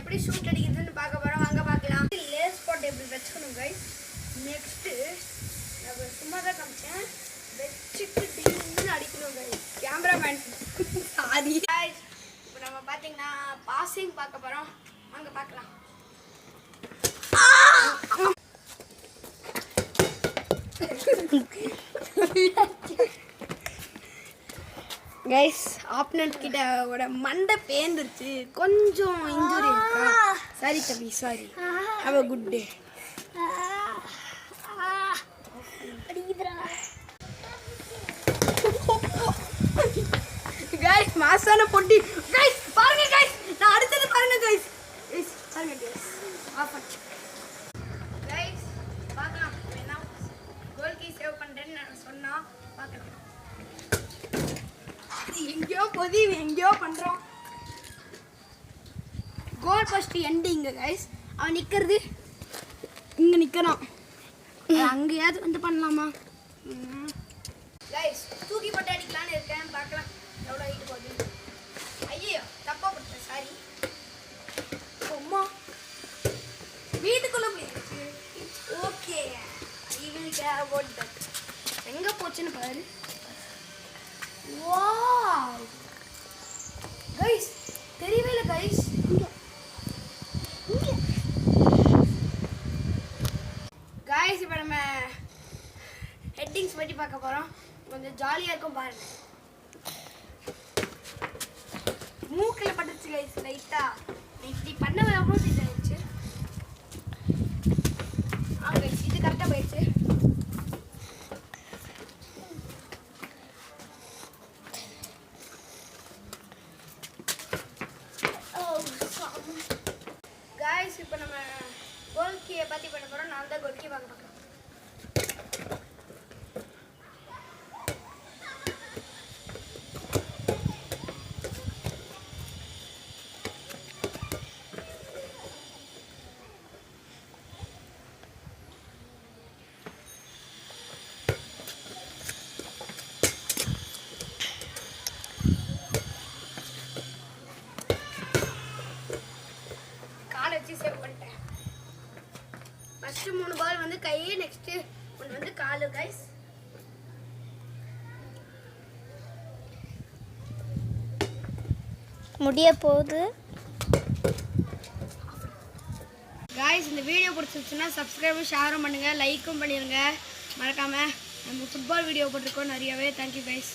எப்படி ஷூட் அடிக்கிறதுன்னு பார்க்க போகிறோம். வாங்க பார்க்கலாம். லேஸ் போட்டு எப்படி வச்சுக்கணும் கைஸ். நெக்ஸ்ட்டு நான் சும்மா தான் காமிச்சேன். வச்சுட்டு டின்னு அடிக்கணும் கைஸ். Cameraman sorry guys. இப்போ நம்ம பார்த்தீங்கன்னா பாசிங் பார்க்க போகிறோம். வாங்க பார்க்கலாம். கைஸ் ஆப்னண்ட் கிட்ட ஒரு மண்டை பேந்துருச்சு. கொஞ்சம் இன்ஜுரி இருக்கா. சாரி தம்பி sorry. Have a good day. Guys மாசான பொட்டி. கைஸ் பாருங்க கைஸ். நான் அடுத்தது பாருங்க கைஸ். கைஸ் பாருங்க கைஸ். ஆஃபட். கைஸ் பார்க்கலாம். நான் கோல் கீ சேவ் பண்றேன்னு நான் சொன்னா பார்க்கலாம். எங்கேயோ போதி எங்கேயோ பண்றோம். கோல் ஃபர்ஸ்ட் எண்டிங்க கைஸ். அவன் நிக்கிறது இங்க நிக்கணும். அங்கேயாவது வந்து பண்ணலாமா கைஸ்? தூக்கி போட்டு அடிக்கலான்னு இருக்கேன். பார்க்கலாம் எவ்வளோ ஹைட் போகுது. ஐயோ தப்பா போட்டேன் சாரி. அம்மா வீட்டுக்குள்ள போயிடுச்சு. ஓகே இவனுக்கு போட்டு எங்க போச்சுன்னு பாரு. வாவ் கைஸ் தெரியவே இல்லை கைஸ். கைஸ் இப்போ நம்ம ஹெட்டிங்ஸ் பற்றி பார்க்க போகிறோம். கொஞ்சம் ஜாலியாக இருக்கும் பாருங்க. மூக்கில் பட்டுச்சு கைஸ் லைட்டாக. இப்படி பண்ண எவ்வளோ சீட் ஆயிடுச்சு. கைஸ் இது கரெக்டாக போயிடுச்சு. கைஸ் இப்போ நம்ம கோல்கியை பற்றி பண்ண போகிறோம். நான் தான் கோல்கி வாங்க பார்க்கலாம். வச்சு சேவ் பண்ணிட்டேன். ஃபர்ஸ்ட் 3 பால் வந்து கை, நெக்ஸ்ட் ஒன்று வந்து காலு கைஸ். முடிய போகுது கைஸ். இந்த வீடியோ பிடிச்சிருச்சுன்னா சப்ஸ்கிரைபும் ஷேரும் பண்ணுங்க, லைக்கும் பண்ணிடுங்க. மறக்காம நம்ம ஃபுட்பால் வீடியோ போட்டிருக்கோம் நிறையவே. Thank you guys.